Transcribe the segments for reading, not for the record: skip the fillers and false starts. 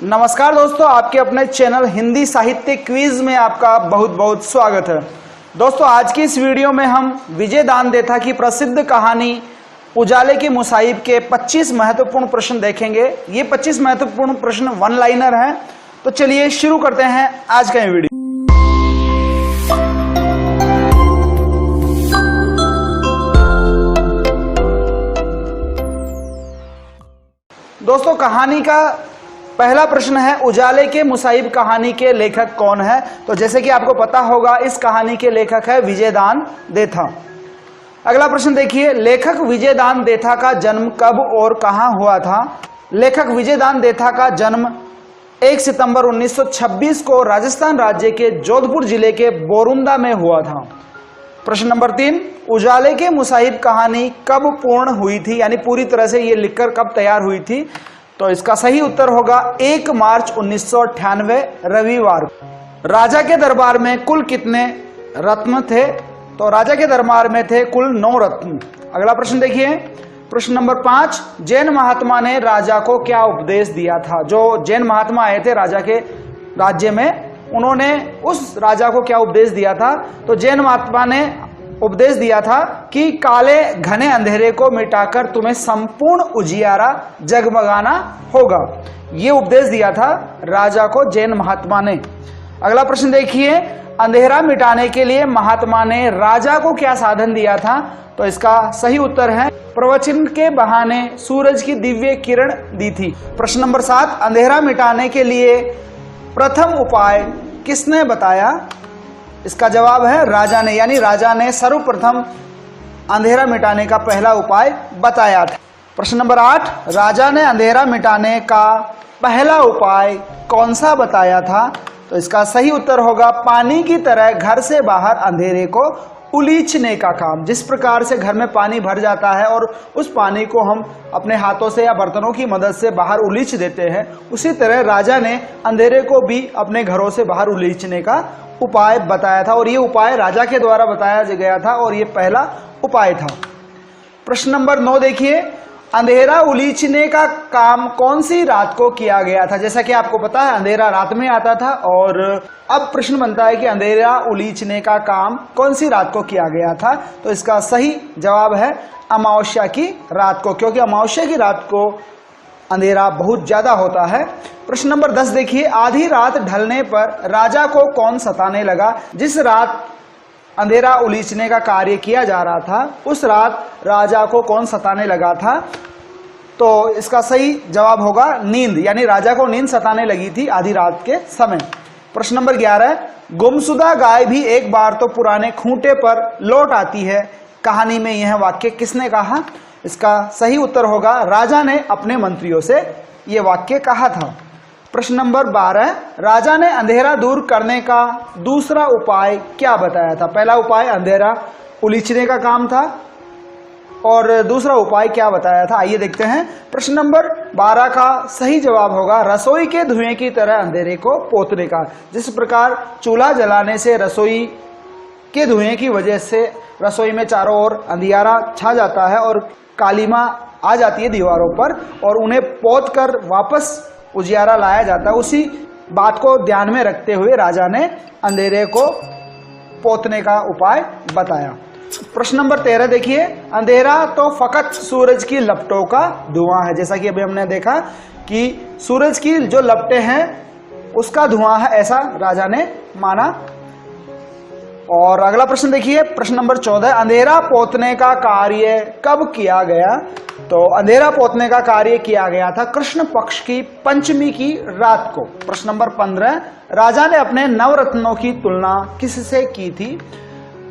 नमस्कार दोस्तों, आपके अपने चैनल हिंदी साहित्य क्विज में आपका बहुत बहुत स्वागत है। दोस्तों, आज की इस वीडियो में हम विजय दान देथा की प्रसिद्ध कहानी उजाले की मुसाहिब के 25 महत्वपूर्ण प्रश्न देखेंगे। ये 25 महत्वपूर्ण प्रश्न वन लाइनर हैं। तो चलिए शुरू करते हैं आज का ये वीडियो। दोस्तों, कहानी का पहला प्रश्न है, उजाले के मुसाहिब कहानी के लेखक कौन है? तो जैसे कि आपको पता होगा, इस कहानी के लेखक है विजय दान देथा। अगला प्रश्न देखिए, लेखक विजय दान देथा का जन्म कब और कहां हुआ था? लेखक विजय दान देथा का जन्म 1 सितंबर 1926 को राजस्थान राज्य के जोधपुर जिले के बोरुंदा में हुआ था। प्रश्न नंबर 3, उजाले के मुसाहिब कहानी कब पूर्ण हुई थी, यानी पूरी तरह से ये लिखकर कब तैयार हुई थी? तो इसका सही उत्तर होगा 1 मार्च 1998 रविवार। राजा के दरबार में कुल कितने रत्न थे? तो राजा के दरबार में थे कुल 9 रत्न। अगला प्रश्न देखिए, प्रश्न नंबर 5, जैन महात्मा ने राजा को क्या उपदेश दिया था? जो जैन महात्मा आए थे राजा के राज्य में, उन्होंने उस राजा को क्या उपदेश दिया था? तो जैन महात्मा ने उपदेश दिया था कि काले घने अंधेरे को मिटाकर तुम्हें संपूर्ण उजियारा जगमगाना होगा। ये उपदेश दिया था राजा को जैन महात्मा ने। अगला प्रश्न देखिए, अंधेरा मिटाने के लिए महात्मा ने राजा को क्या साधन दिया था? तो इसका सही उत्तर है प्रवचन के बहाने सूरज की दिव्य किरण दी थी। प्रश्न नंबर 7, अंधेरा मिटाने के लिए प्रथम उपाय किसने बताया? इसका जवाब है राजा ने, यानी राजा ने सर्वप्रथम अंधेरा मिटाने का पहला उपाय बताया था। प्रश्न नंबर 8, राजा ने अंधेरा मिटाने का पहला उपाय कौन सा बताया था? तो इसका सही उत्तर होगा पानी की तरह घर से बाहर अंधेरे को उलीचने का काम। जिस प्रकार से घर में पानी भर जाता है और उस पानी को हम अपने हाथों से या बर्तनों की मदद से बाहर उलीच देते हैं, उसी तरह राजा ने अंधेरे को भी अपने घरों से बाहर उलीचने का उपाय बताया था, और ये उपाय राजा के द्वारा बताया गया था और ये पहला उपाय था। प्रश्न नंबर 9 देखिए, अंधेरा उलीचने का काम कौन सी रात को किया गया था? जैसा कि आपको पता है, अंधेरा रात में आता था, और अब प्रश्न बनता है कि अंधेरा उलीचने का काम कौन सी रात को किया गया था? तो इसका सही जवाब है अमावस्या की रात को, क्योंकि अमावस्या की रात को अंधेरा बहुत ज्यादा होता है। प्रश्न नंबर 10 देखिए, आधी रात ढलने पर राजा को कौन सताने लगा? जिस रात अंधेरा उलीचने का कार्य किया जा रहा था, उस रात राजा को कौन सताने लगा था? तो इसका सही जवाब होगा नींद, यानी राजा को नींद सताने लगी थी आधी रात के समय। प्रश्न नंबर 11, गुमशुदा गाय भी एक बार तो पुराने खूंटे पर लौट आती है। कहानी में यह वाक्य किसने कहा? इसका सही उत्तर होगा राजा ने अपने मंत्रियों से यह वाक्य कहा था। प्रश्न नंबर 12, राजा ने अंधेरा दूर करने का दूसरा उपाय क्या बताया था? पहला उपाय अंधेरा उलीचने का काम था, और दूसरा उपाय क्या बताया था? आइए देखते हैं। प्रश्न नंबर 12 का सही जवाब होगा रसोई के धुएं की तरह अंधेरे को पोतने का। जिस प्रकार चूल्हा जलाने से रसोई के धुएं की वजह से रसोई में चारों ओर अंधियारा छा जाता है और कालीमा आ जाती है दीवारों पर, और उन्हें पोत कर वापस उजियारा लाया जाता है, उसी बात को ध्यान में रखते हुए राजा ने अंधेरे को पोतने का उपाय बताया। प्रश्न नंबर 13 देखिए, अंधेरा तो फकत सूरज की लपटों का धुआं है। जैसा कि अभी हमने देखा कि सूरज की जो लपटें हैं उसका धुआं है, ऐसा राजा ने माना। और अगला प्रश्न देखिए, प्रश्न नंबर 14, अंधेरा पोतने का कार्य कब किया गया? तो अंधेरा पोतने का कार्य किया गया था कृष्ण पक्ष की पंचमी की रात को। प्रश्न नंबर 15, राजा ने अपने नवरत्नों की तुलना किससे की थी?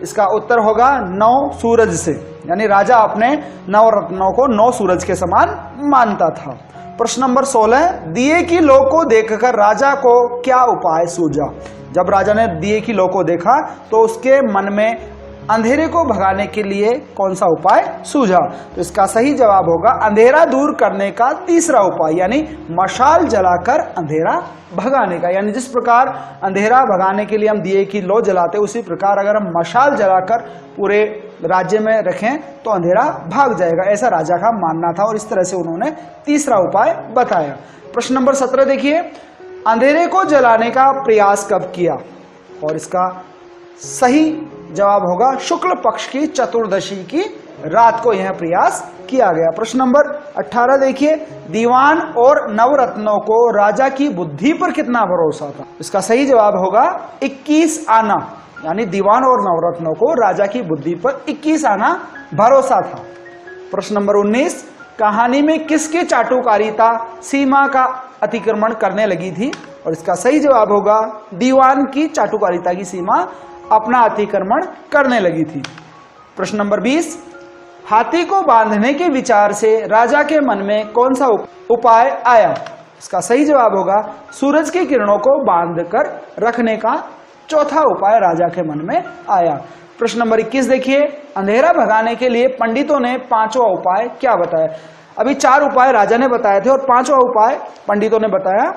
इसका उत्तर होगा 9 सूरज से, यानी राजा अपने नवरत्नों को 9 सूरज के समान मानता था। प्रश्न नंबर 16, दिए की लौ को देखकर राजा को क्या उपाय सूझा? जब राजा ने दिए की लौ को देखा तो उसके मन में अंधेरे को भगाने के लिए कौन सा उपाय सूझा? तो इसका सही जवाब होगा अंधेरा दूर करने का तीसरा उपाय, यानी मशाल जलाकर अंधेरा भगाने का। यानी जिस प्रकार अंधेरा भगाने के लिए हम दिए की लौ जलाते, उसी प्रकार अगर हम मशाल जलाकर पूरे राज्य में रखें तो अंधेरा भाग जाएगा, ऐसा राजा का मानना था और इस तरह से उन्होंने तीसरा उपाय बताया। प्रश्न नंबर 17 देखिए, अंधेरे को जलाने का प्रयास कब किया? और इसका सही जवाब होगा शुक्ल पक्ष की चतुर्दशी की रात को यह प्रयास किया गया। प्रश्न नंबर 18 देखिए, दीवान और नवरत्नों को राजा की बुद्धि पर कितना भरोसा था? इसका सही जवाब होगा 21 आना, यानी दीवान और नवरत्नों को राजा की बुद्धि पर 21 आना भरोसा था। प्रश्न नंबर 19, कहानी में किसकी चाटुकारिता सीमा का अतिक्रमण करने लगी थी? और इसका सही जवाब होगा दीवान की चाटुकारिता की सीमा अपना अतिक्रमण करने लगी थी। प्रश्न नंबर 20, हाथी को बांधने के विचार से राजा के मन में कौन सा उपाय आया? इसका सही जवाब होगा सूरज की किरणों को बांधकर रखने का चौथा उपाय राजा के मन में आया। प्रश्न नंबर 21 देखिए, अंधेरा भगाने के लिए पंडितों ने पांचवा उपाय क्या बताया? अभी 4 उपाय राजा ने बताए थे और 5वां उपाय पंडितों ने बताया,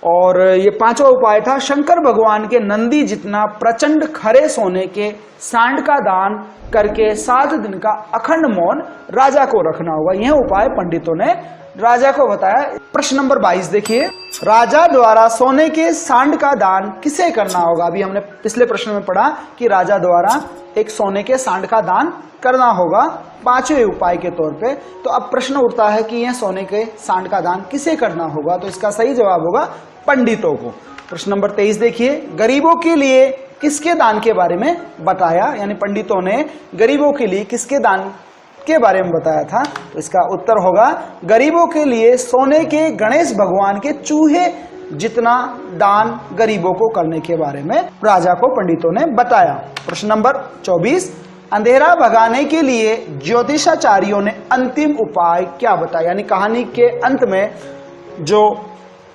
और ये 5वां उपाय था शंकर भगवान के नंदी जितना प्रचंड खरे सोने के सांड का दान करके 7 दिन का अखंड मौन राजा को रखना होगा। यह उपाय पंडितों ने राजा को बताया। प्रश्न नंबर 22 देखिए, राजा द्वारा सोने के सांड का दान किसे करना होगा? अभी हमने पिछले प्रश्न में पढ़ा कि राजा द्वारा एक सोने के सांड का दान करना होगा 5वें उपाय के तौर पे। तो अब प्रश्न उठता है कि यह सोने के सांड का दान किसे करना होगा? तो इसका सही जवाब होगा पंडितों को। प्रश्न नंबर 23 देखिए, गरीबों के लिए किसके दान के बारे में बताया? यानी पंडितों ने गरीबों के लिए किसके दान के बारे में बताया था? तो इसका उत्तर होगा गरीबों के लिए सोने के गणेश भगवान के चूहे जितना दान गरीबों को करने के बारे में राजा को पंडितों ने बताया। प्रश्न नंबर 24, अंधेरा भगाने के लिए ज्योतिषाचार्यों ने अंतिम उपाय क्या बताया? यानी कहानी के अंत में जो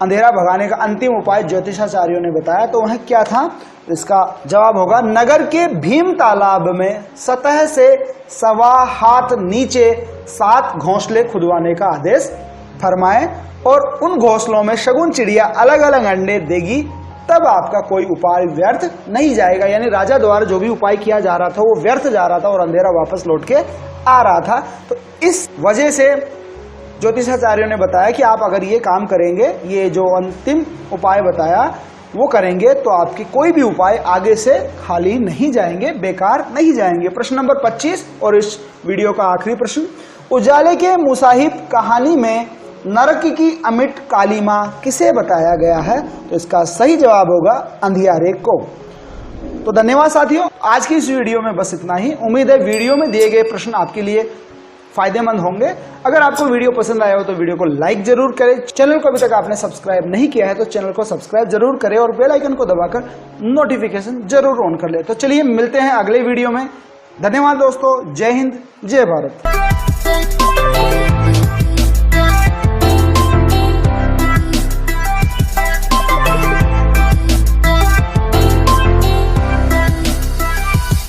अंधेरा भगाने का अंतिम उपाय ज्योतिषाचार्यों ने बताया, तो वह क्या था? इसका जवाब होगा नगर के भीम तालाब में सतह से 1.25 हाथ नीचे 7 घोंसले खुदवाने का आदेश फरमाए और उन घोंसलों में शगुन चिड़िया अलग अलग अंडे देगी, तब आपका कोई उपाय व्यर्थ नहीं जाएगा। यानी राजा द्वारा जो भी उपाय किया जा रहा था वो व्यर्थ जा रहा था और अंधेरा वापस लौट के आ रहा था। तो इस वजह से ज्योतिषाचार्यों ने बताया कि आप अगर ये काम करेंगे, ये जो अंतिम उपाय बताया वो करेंगे, तो आपके कोई भी उपाय आगे से खाली नहीं जाएंगे, बेकार नहीं जाएंगे। प्रश्न नंबर 25 और इस वीडियो का आखिरी प्रश्न, उजाले के मुसाहिब कहानी में नरक की अमिट कालीमा किसे बताया गया है? तो इसका सही जवाब होगा अंधियारे को। तो धन्यवाद साथियों, आज की इस वीडियो में बस इतना ही। उम्मीद है वीडियो में दिए गए प्रश्न आपके लिए फायदेमंद होंगे। अगर आपको वीडियो पसंद आया हो तो वीडियो को लाइक जरूर करें। चैनल को अभी तक आपने सब्सक्राइब नहीं किया है तो चैनल को सब्सक्राइब जरूर करें और बेल आइकन को दबाकर नोटिफिकेशन जरूर ऑन कर ले। तो चलिए मिलते हैं अगले वीडियो में। धन्यवाद दोस्तों, जय हिंद, जय भारत।